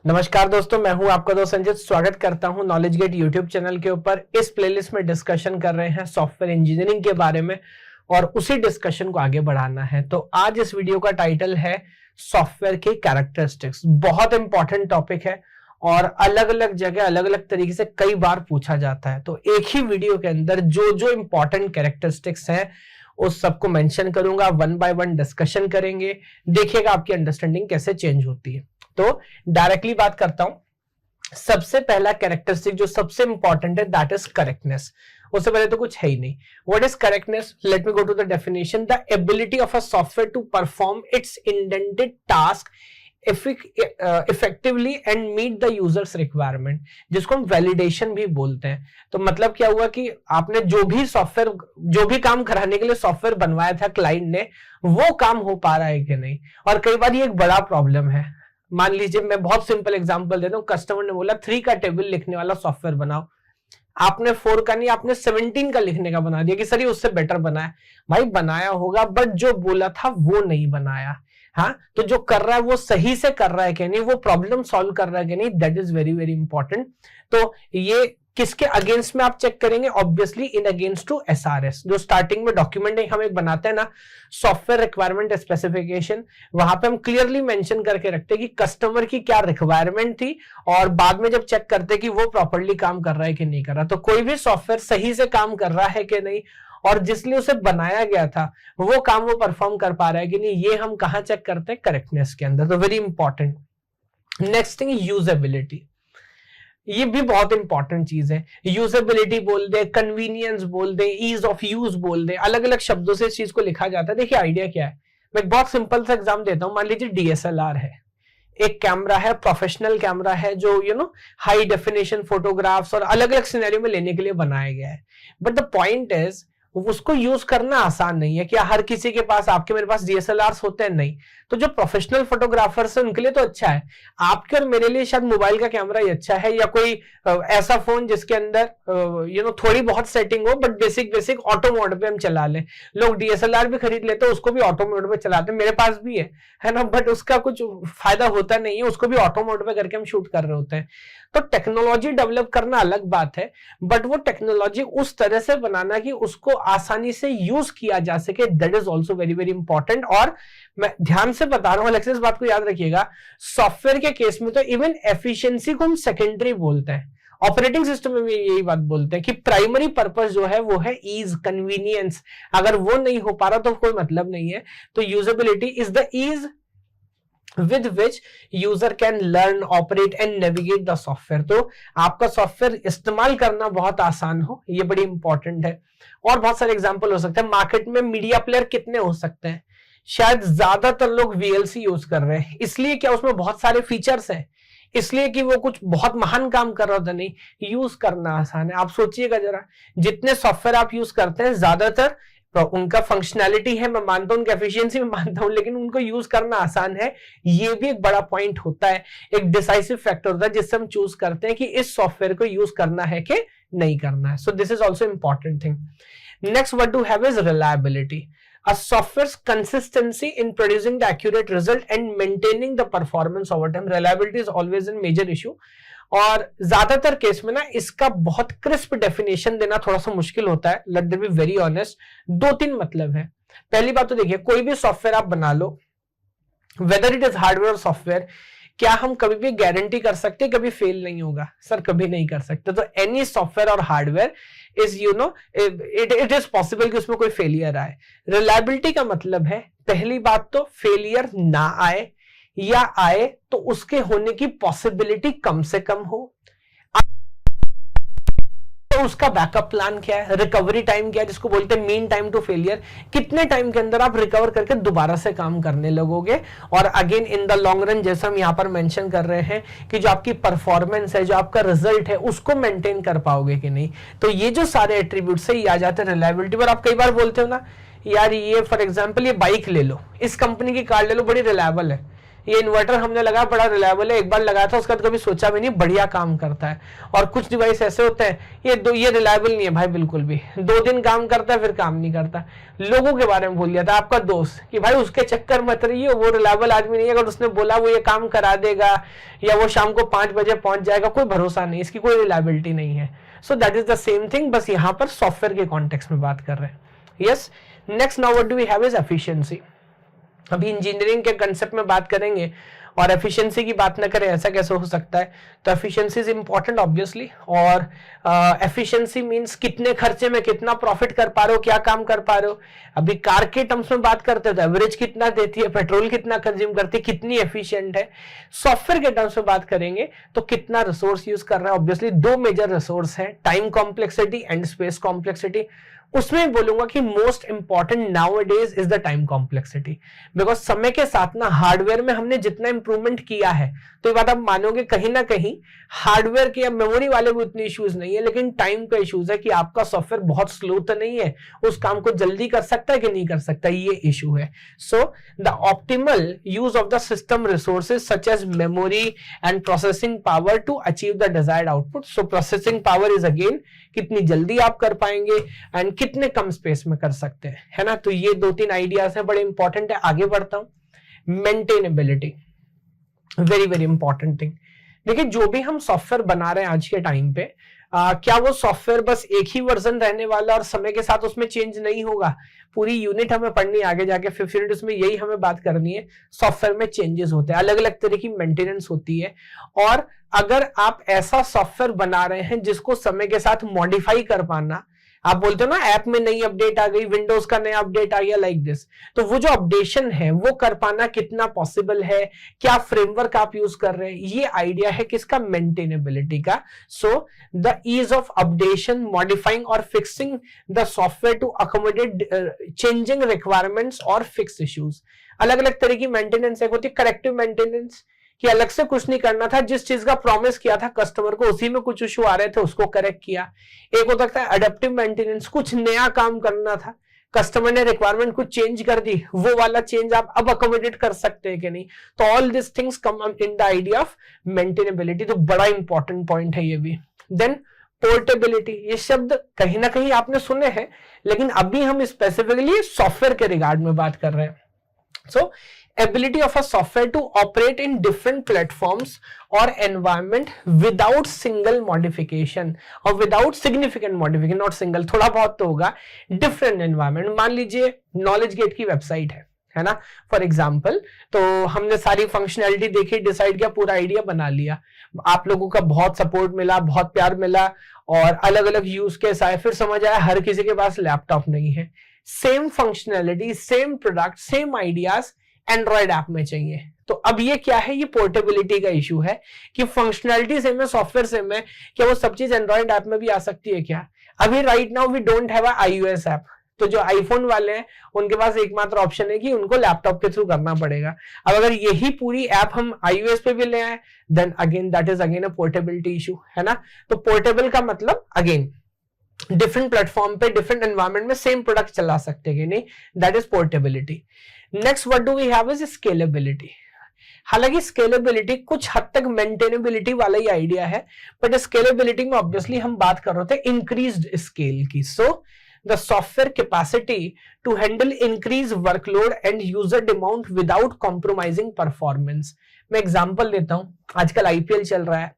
नमस्कार दोस्तों, मैं हूं आपका दोस्त संजित। स्वागत करता हूं नॉलेज गेट यूट्यूब चैनल के ऊपर। इस प्लेलिस्ट में डिस्कशन कर रहे हैं सॉफ्टवेयर इंजीनियरिंग के बारे में और उसी डिस्कशन को आगे बढ़ाना है। तो आज इस वीडियो का टाइटल है सॉफ्टवेयर के कैरेक्टरिस्टिक्स। बहुत इंपॉर्टेंट टॉपिक है और अलग अलग जगह अलग अलग तरीके से कई बार पूछा जाता है। तो एक ही वीडियो के अंदर जो जो इंपॉर्टेंट कैरेक्टरिस्टिक्स हैं उस सबको मेंशन करूंगा, वन बाय वन डिस्कशन करेंगे, देखिएगा आपकी अंडरस्टैंडिंग कैसे चेंज होती है। तो डायरेक्टली बात करता हूं। सबसे पहला कैरेक्टरिस्टिक जो सबसे इंपॉर्टेंट है दैट इज करेक्टनेस। उससे पहले तो कुछ है ही नहीं। What is correctness? Let me go to the definition. The ability of a software to perform its intended task effectively and meet the users requirement, जिसको हम वैलिडेशन भी बोलते हैं। तो मतलब क्या हुआ कि आपने जो भी काम कराने के लिए सॉफ्टवेयर बनवाया था क्लाइंट ने, वो काम हो पा रहा है कि नहीं। और कई बार ये एक बड़ा प्रॉब्लम है। मान लीजिए, मैं बहुत सिंपल एग्जांपल देता हूं। कस्टमर ने बोला 3 का टेबल लिखने वाला सॉफ्टवेयर बनाओ। आपने 4 का नहीं, आपने 17 का लिखने का बना दिया कि सर ये उससे बेटर बनाया। भाई बनाया होगा, बट जो बोला था वो नहीं बनाया। हाँ, तो जो कर रहा है वो सही से कर रहा है कि नहीं, वो प्रॉब्लम सॉल्व कर रहा है कि नहीं, that is very very important. तो ये किसके अगेंस्ट में आप चेक करेंगे? Obviously in against to SRS. जो स्टार्टिंग में डॉक्यूमेंट हम एक बनाते हैं ना, सॉफ्टवेयर रिक्वायरमेंट स्पेसिफिकेशन, वहां पे हम क्लियरली मेंशन करके रखते हैं कि कस्टमर की क्या रिक्वायरमेंट थी, और बाद में जब चेक करते हैं कि वो प्रॉपर्ली काम कर रहा है कि नहीं कर रहा। तो कोई भी सॉफ्टवेयर सही से काम कर रहा है कि नहीं, और जिसलिए उसे बनाया गया था वो काम वो परफॉर्म कर पा रहा है कि नहीं, ये हम कहां चेक करते हैं? करेक्टनेस के अंदर। तो very important. Next thing, usability. ये भी बहुत इंपॉर्टेंट चीज है। यूजेबिलिटी बोल दे, कन्वीनियंस बोल दे, ईज ऑफ यूज बोल दे, अलग अलग शब्दों से इस चीज को लिखा जाता है। देखिए आइडिया क्या है, मैं एक बहुत सिंपल सा एग्जाम देता हूं। मान लीजिए डीएसएलआर है, एक कैमरा है, प्रोफेशनल कैमरा है, जो हाई डेफिनेशन फोटोग्राफ्स और अलग अलग सिनेरियो में लेने के लिए बनाया गया है। बट द पॉइंट इज, उसको यूज करना आसान नहीं है। क्या हर किसी के पास, आपके मेरे पास डीएसएलआर होते हैं? नहीं। तो जो प्रोफेशनल फोटोग्राफर्स हैं उनके लिए तो अच्छा है। आपके और मेरे लिए शायद मोबाइल का कैमरा ही अच्छा है, या कोई ऐसा फोन जिसके अंदर थोड़ी बहुत सेटिंग हो, but basic basic auto mode पे हम चला लें। लोग डीएसएलआर भी खरीद लेते हैं, उसको भी ऑटो मोड पे चलाते हैं। मेरे पास भी है ना, बट उसका कुछ फायदा होता नहीं है। उसको भी ऑटो मोड पे करके हम शूट कर रहे होते हैं। तो टेक्नोलॉजी डेवलप करना अलग बात है, बट वो टेक्नोलॉजी उस तरह से बनाना कि उसको आसानी से यूज किया जा सके, that is also very very important. और मैं ध्यान से बता रहा हूं, अलग से इस बात को याद रखिएगा। सॉफ्टवेयर के केस में तो इवन एफिशिएंसी को हम सेकेंडरी बोलते हैं। ऑपरेटिंग सिस्टम में भी यही बात बोलते हैं कि प्राइमरी पर्पस जो है वो है ईज, कन्वीनियंस। अगर वो नहीं हो पा रहा तो कोई मतलब नहीं है। तो usability is the ease with which user can learn, operate and navigate the software। तो आपका सॉफ्टवेयर इस्तेमाल करना बहुत आसान हो, ये बड़ी इंपॉर्टेंट है। और बहुत सारे एग्जांपल हो सकते हैं। मार्केट में मीडिया प्लेयर कितने हो सकते हैं? शायद ज्यादातर लोग वीएलसी यूज कर रहे हैं। इसलिए क्या उसमें बहुत सारे फीचर्स हैं? इसलिए कि वो कुछ बहुत महान काम कर रहा था? नहीं, यूज करना आसान है। आप सोचिएगा जरा, जितने सॉफ्टवेयर आप यूज करते हैं ज्यादातर तो उनका फंक्शनैलिटी है, मैं मानता हूं, उनका एफिशिएंसी मैं मानता हूं, लेकिन उनको यूज करना आसान है। ये भी एक बड़ा पॉइंट होता है, एक डिसाइसिव फैक्टर होता है जिससे हम चूज करते हैं कि इस सॉफ्टवेयर को यूज करना है कि नहीं करना है। So this is also important thing. Next what do have is reliability. A software's consistency in producing the accurate result and maintaining the performance over time. Reliability is always a major issue। और ज्यादातर case में ना इसका बहुत crisp definition देना थोड़ा सा मुश्किल होता है। Late be very honest. 2-3 मतलब है। पहली बात तो देखिए, कोई भी सॉफ्टवेयर आप बना लो, वेदर इट इज हार्डवेयर और सॉफ्टवेयर, क्या हम कभी भी गारंटी कर सकते कभी फेल नहीं होगा? सर कभी नहीं कर सकते। तो एनी सॉफ्टवेयर और hardware is it is possible कि उसमें कोई फेलियर आए। रिलायबिलिटी का मतलब है, पहली बात तो फेलियर ना आए, या आए तो उसके होने की पॉसिबिलिटी कम से कम हो। तो उसका बैकअप प्लान क्या है, रिकवरी टाइम क्या है, जिसको बोलते हैं मीन टाइम टू फेलियर। कितने टाइम के अंदर आप रिकवर करके दोबारा से काम करने लगोगे। और again in the long run, जैसे हम यहां पर मेंशन कर रहे हैं कि जो आपकी परफॉर्मेंस है, जो आपका रिजल्ट है, उसको मेंटेन कर पाओगे कि नहीं। तो ये जो सारे एट्रीब्यूट्स है ये आ जाते हैं रिलायबिलिटी पर। आप कई बार बोलते हो ना, यार ये फॉर एग्जाम्पल ये बाइक ले लो, इस कंपनी की कार ले लो, बड़ी रिलायबल है। ये इन्वर्टर हमने लगाया, बड़ा रिलायबल है, एक बार लगाया था उसका तो कभी सोचा भी नहीं, बढ़िया काम करता है। और कुछ डिवाइस ऐसे होते हैं ये रिलायबल नहीं है भाई, बिल्कुल भी 2 दिन काम करता है फिर काम नहीं करता। लोगों के बारे में भूल गया था आपका दोस्त कि भाई उसके चक्कर मत रहिए, वो रिलायबल आदमी नहीं है, अगर उसने बोला वो ये काम करा देगा या वो शाम को 5 बजे पहुंच जाएगा, कोई भरोसा नहीं, इसकी कोई रिलायबिलिटी नहीं है। So that is the same thing, बस यहाँ पर सॉफ्टवेयर के कॉन्टेक्स्ट में बात कर रहे हैं। Yes, next now what do we have is efficiency. अभी इंजीनियरिंग के कंसेप्ट में बात करेंगे और एफिशिएंसी की बात ना करें, ऐसा कैसे हो सकता है। तो एफिशिएंसी इज इंपॉर्टेंट ऑब्वियसली, और एफिशिएंसी मींस कितने खर्चे में कितना प्रॉफिट कर पा रहे हो, क्या काम कर पा रहे हो। अभी कार के टर्म्स में बात करते हैं तो एवरेज कितना देती है, पेट्रोल कितना कंज्यूम करती है, कितनी एफिशिएंट है। सॉफ्टवेयर के टर्म्स में बात करेंगे तो कितना रिसोर्स यूज कर रहा है। ऑब्वियसली 2 मेजर रिसोर्स है, time complexity and space complexity. उसमें बोलूंगा कि most important nowadays is the time complexity, because समय के साथ ना हार्डवेयर में हमने जितना इंप्रूवमेंट किया है, तो ये बात आप मानोगे कहीं ना कहीं हार्डवेयर के या मेमोरी वाले भी उतने इश्यूज नहीं है, लेकिन टाइम का इश्यूज है कि आपका सॉफ्टवेयर बहुत स्लो तो नहीं है, उस काम को जल्दी कर सकता है कि नहीं कर सकता, ये इशू है। So the optimal use of the system resources such as memory and processing power to achieve the desired output. So processing power is again कितनी जल्दी आप कर पाएंगे एंड कितने कम स्पेस में कर सकते हैं, है ना। तो ये 2-3 आइडियाज हैं, बड़े इंपॉर्टेंट है। आगे बढ़ता हूं, maintainability, very very important thing. देखिए जो भी हम सॉफ्टवेयर बना रहे हैं आज के टाइम पे, क्या वो सॉफ्टवेयर बस एक ही वर्जन रहने वाला और समय के साथ उसमें चेंज नहीं होगा। पूरी यूनिट हमें पढ़नी आगे जाके 5 यूनिट, उसमें यही हमें बात करनी है। सॉफ्टवेयर में चेंजेस होते हैं, अलग अलग तरह की मेंटेनेंस होती है, और अगर आप ऐसा सॉफ्टवेयर बना रहे हैं जिसको समय के साथ मॉडिफाई कर पाना, आप बोलते हो ना ऐप में नई अपडेट आ गई, विंडोज का नया अपडेट आ गया, लाइक दिस, तो वो जो अपडेशन है वो कर पाना कितना पॉसिबल है, क्या फ्रेमवर्क आप यूज कर रहे हैं, ये आइडिया है किसका, मेंटेनेबिलिटी का। So the ease of updation, modifying और fixing the software to accommodate changing requirements और फिक्स इश्यूज। अलग अलग तरह की मेंटेनेंस, एक होती है करेक्टिव मेंटेनेंस कि अलग से कुछ नहीं करना था, जिस चीज का प्रॉमिस किया था कस्टमर को उसी में कुछ इशू आ रहे थे उसको करेक्ट किया। एक होता है एडेप्टिव मेंटेनेंस, कुछ नया काम करना था, कस्टमर ने रिक्वायरमेंट कुछ चेंज कर दी, वो वाला चेंज आप अब अकोमोडेट कर सकते हैं कि नहीं। तो all this things come in the idea of maintainability, तो बड़ा इंपॉर्टेंट पॉइंट है ये भी। देन पोर्टेबिलिटी, ये शब्द कहीं ना कहीं आपने सुने हैं, लेकिन अभी हम स्पेसिफिकली सॉफ्टवेयर के रिगार्ड में बात कर रहे हैं। सो ability of a software to operate in different platforms or environment without single modification or without significant modification, not single, थोड़ा बहुत तो होगा, different environment। मान लीजिए नॉलेज गेट की वेबसाइट है ना, फॉर एग्जाम्पल, तो हमने सारी फंक्शनैलिटी देखी, डिसाइड किया, पूरा आइडिया बना लिया, आप लोगों का बहुत सपोर्ट मिला, बहुत प्यार मिला और अलग अलग यूज केस आए, फिर समझ आया हर किसी के पास लैपटॉप नहीं है। Same functionality, same product, same ideas Android app में चाहिए। तो अब ये क्या है, ये पोर्टेबिलिटी का इशू है कि फंक्शनैलिटी सेम है, सॉफ्टवेयर सेम है, क्या वो सब चीज एंड्रॉइड ऐप में भी आ सकती है क्या। अभी right now we don't have a iOS app, तो जो आईफोन वाले हैं उनके पास एकमात्र ऑप्शन है कि उनको लैपटॉप के थ्रू करना पड़ेगा। अब अगर यही पूरी ऐप हम iOS पे भी ले आए, then again that is again a portability issue, है ना। तो पोर्टेबल का मतलब अगेन डिफरेंट प्लेटफॉर्म पे डिफरेंट एनवायरमेंट में सेम प्रोडक्ट चला सकते हैं कि नहीं, that is portability. Next what do we have is scalability. हालांकि स्केलेबिलिटी कुछ हद तक मेंटेनेबिलिटी वाला ही आइडिया है, बट स्केलेबिलिटी में ऑब्वियसली हम बात कर रहे थे इंक्रीज्ड स्केल की। So the software capacity to handle increase workload and user demand without compromising performance. मैं एग्जांपल देता हूं, आजकल आईपीएल चल रहा है,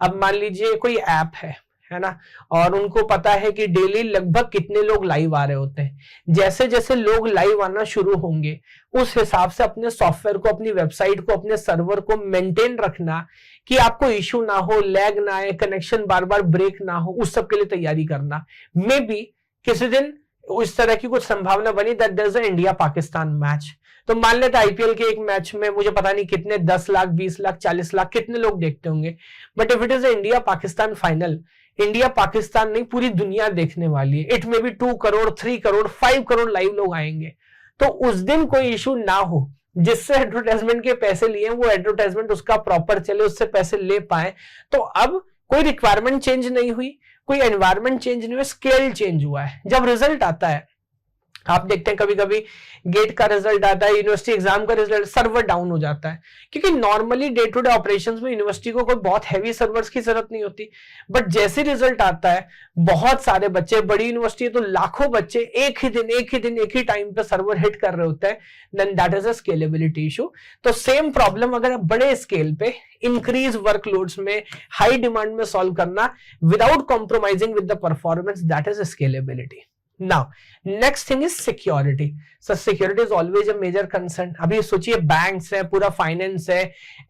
अब मान लीजिए कोई ऐप है ना, और उनको पता है कि डेली लगभग कितने लोग लाइव आ रहे होते हैं। जैसे जैसे लोग लाइव आना शुरू होंगे उस हिसाब से अपने सॉफ्टवेयर को, अपनी वेबसाइट को, अपने सर्वर को मेंटेन रखना कि आपको इशू ना हो, लैग ना आए, कनेक्शन बार बार ब्रेक ना हो, उस सब के लिए तैयारी करना। मे बी किसी दिन इस तरह की कुछ संभावना बनी that there is a India Pakistan match, तो मान लेते आईपीएल के एक मैच में मुझे पता नहीं कितने 10 लाख, 20 लाख, 40 लाख कितने लोग देखते होंगे, but if it is India Pakistan final, India Pakistan नहीं पूरी दुनिया देखने वाली है, इट में भी 2 करोड़, 3 करोड़, 5 करोड़ लाइव लोग आएंगे। तो उस दिन कोई इशू ना हो, जिससे एडवर्टाइजमेंट के पैसे लिए वो एडवर्टाइजमेंट उसका प्रॉपर चले, उससे पैसे ले पाए। तो अब कोई रिक्वायरमेंट चेंज नहीं हुई, कोई एनवायरमेंट चेंज नहीं हुआ, स्केल चेंज हुआ है। जब रिजल्ट आता है आप देखते हैं कभी कभी गेट का रिजल्ट आता है, यूनिवर्सिटी एग्जाम का रिजल्ट, सर्वर डाउन हो जाता है, क्योंकि normally day to day operations में यूनिवर्सिटी को कोई बहुत हैवी सर्वर्स की जरूरत नहीं होती, बट जैसे रिजल्ट आता है बहुत सारे बच्चे, बड़ी यूनिवर्सिटी है तो लाखों बच्चे एक ही टाइम पे सर्वर हिट कर रहे होते हैं, then that is a scalability issue. तो सेम प्रॉब्लम अगर बड़े स्केल पे इंक्रीज वर्कलोड्स में हाई डिमांड में सॉल्व करना without compromising with the performance, that is scalability. Now, next thing is security. So security is always a major concern. अभी सोचिए banks है, पूरा फाइनेंस है,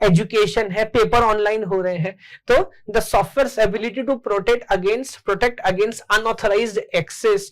एजुकेशन है, पेपर ऑनलाइन हो रहे हैं, तो the software's ability to protect against unauthorized access,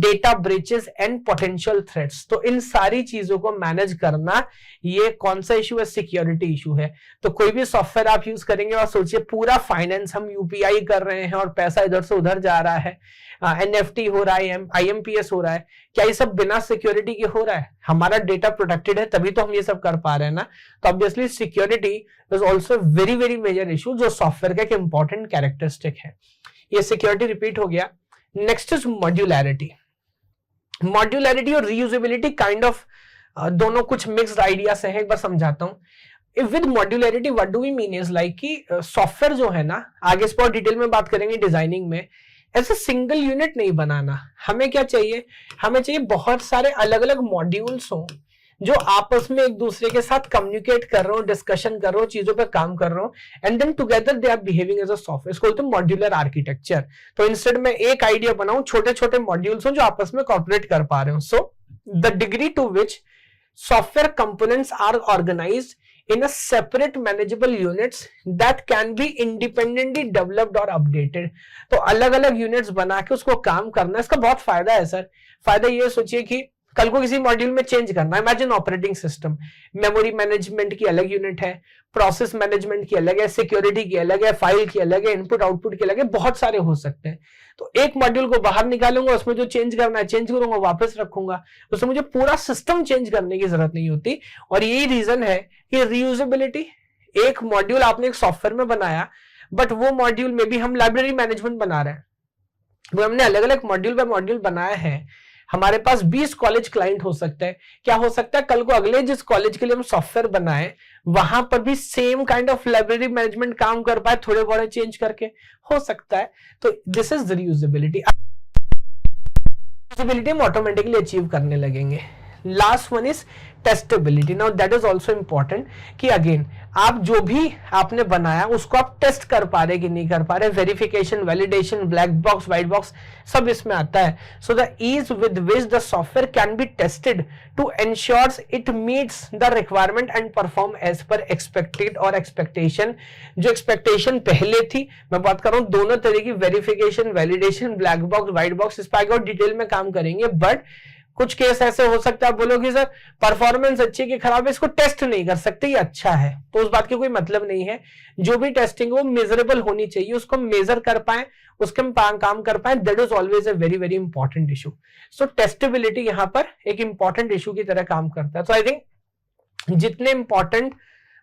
data breaches and potential threats. तो इन सारी चीजों को मैनेज करना ये कौन सा इशू है? सिक्योरिटी इशू है। तो कोई भी सॉफ्टवेयर आप यूज करेंगे और सोचिए पूरा फाइनेंस हम यूपीआई कर रहे हैं और पैसा इधर से उधर जा रहा है, एनएफटी हो रहा है, आईएमपीएस हो रहा है, क्या ये सब बिना सिक्योरिटी के हो रहा है? हमारा डेटा प्रोटेक्टेड है तभी तो हम ये सब कर पा रहे हैं ना। तो obviously security is also very very major issue, जो सॉफ्टवेयर का एक इंपॉर्टेंट कैरेक्टरिस्टिक है। ये सिक्योरिटी रिपीट हो गया। Next is modularity. मॉड्यूलैरिटी और रीयूजेबिलिटी काइंड ऑफ दोनों कुछ मिक्स्ड आइडियाज हैं, एक बार समझाता हूं। With modularity what do we mean is like कि सॉफ्टवेयर जो है ना, आगे इस पर डिटेल में बात करेंगे डिजाइनिंग में, ऐसे सिंगल यूनिट नहीं बनाना। हमें क्या चाहिए? हमें चाहिए बहुत सारे अलग अलग मॉड्यूल्स हों जो आपस में एक दूसरे के साथ कम्युनिकेट कर रहे हो, डिस्कशन कर रहे हो, चीजों पे काम कर रहे हो, and then together they are behaving as a software. इसको बोलते हैं मॉड्यूलर आर्किटेक्चर। तो इंस्टेड में एक आइडिया बनाऊं, छोटे छोटे मॉड्यूल्स हो जो आपस में कॉर्पोरेट कर पा रहे हो। So the degree to which software components are organized in a separate manageable units that can be independently developed or updated। तो अलग अलग यूनिट्स बना के उसको काम करना, इसका बहुत फायदा है सर। फायदा ये सोचिए कि कल को किसी मॉड्यूल में चेंज करना, imagine operating system, memory management की अलग यूनिट है, प्रोसेस मैनेजमेंट की अलग है, सिक्योरिटी की अलग है, फाइल की अलग है, इनपुट आउटपुट की अलग है, बहुत सारे हो सकते हैं। तो एक मॉड्यूल को बाहर निकालूंगा, उसमें जो चेंज करना है चेंज करूंगा, वापस रखूंगा, उसमें मुझे पूरा सिस्टम चेंज करने की जरूरत नहीं होती। और यही रीजन है कि रीयूजेबिलिटी, एक मॉड्यूल आपने एक सॉफ्टवेयर में बनाया, बट वो मॉड्यूल में भी हम लाइब्रेरी मैनेजमेंट बना रहे हैं, वो हमने अलग अलग मॉड्यूल बाय मॉड्यूल बनाया है। हमारे पास 20 कॉलेज क्लाइंट हो सकते हैं। क्या हो सकता है कल को अगले जिस कॉलेज के लिए हम सॉफ्टवेयर बनाए वहां पर भी same kind of library management काम कर पाए, थोड़े बड़े चेंज करके, हो सकता है। तो दिस इज रीयूजेबिलिटी। रीयूजेबिलिटी हम ऑटोमेटिकली अचीव करने लगेंगे। Last one is testability. Now that is also important कि अगेन आप जो भी आपने बनाया उसको आप टेस्ट कर पा रहे कि नहीं कर पा रहे, verification, validation, black box, white box सब इसमें आता है। So the ease with which the software can be tested to ensures it meets the requirement and perform as per expected और एक्सपेक्टेशन। जो एक्सपेक्टेशन पहले थी, मैं बात कर रहा हूं दोनों तरह की, verification, validation, black box, white box, इस पर आगे और डिटेल में काम करेंगे। बट कुछ केस ऐसे हो सकता है आप बोलोगे सर परफॉर्मेंस अच्छी की खराब है, इसको टेस्ट नहीं कर सकते, ये अच्छा है, तो उस बात की कोई मतलब नहीं है। जो भी टेस्टिंग वो मेजरेबल होनी चाहिए, उसको मेजर कर पाए, उसके काम कर पाए, that is always a very very important issue. So testability यहां पर एक इंपॉर्टेंट इशू की तरह काम करता है। सो आई थिंक जितने इंपॉर्टेंट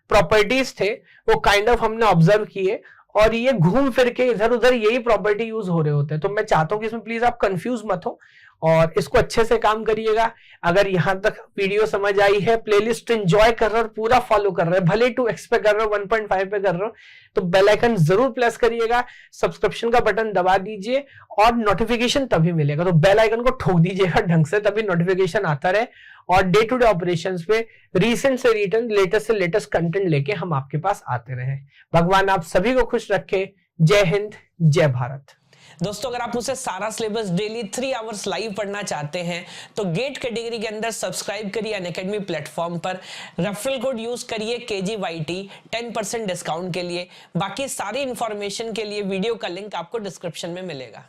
प्रॉपर्टीज थे वो काइंड ऑफ हमने ऑब्जर्व किए, और ये घूम फिर के इधर उधर यही प्रॉपर्टी यूज हो रहे होते हैं। तो मैं चाहता हूं कि इसमें प्लीज आप कंफ्यूज मत हो और इसको अच्छे से काम करिएगा। अगर यहां तक वीडियो समझ आई है, प्लेलिस्ट एंजॉय कर रहे हो, पूरा फॉलो कर रहे हो, भले 2x पे कर रहे हो, 1.5 पे कर रहे हो, तो बेल आइकन जरूर प्रेस करिएगा, सब्सक्रिप्शन का बटन दबा दीजिए और नोटिफिकेशन तभी मिलेगा। तो बेल आइकन को ठोक दीजिएगा ढंग से, तभी नोटिफिकेशन आता रहे और डे टू डे ऑपरेशंस पे रीसेंट से रिटर्न, लेटेस्ट से लेटेस्ट कंटेंट लेके हम आपके पास आते रहे। भगवान आप सभी को खुश रखे। जय हिंद, जय भारत। दोस्तों अगर आप मुझसे सारा सिलेबस डेली 3 आवर्स लाइव पढ़ना चाहते हैं तो गेट कैटेगरी के अंदर सब्सक्राइब करिए अनअकैडमी प्लेटफॉर्म पर, रेफरल कोड यूज करिए KGYT 10% डिस्काउंट के लिए। बाकी सारी इंफॉर्मेशन के लिए वीडियो का लिंक आपको डिस्क्रिप्शन में मिलेगा।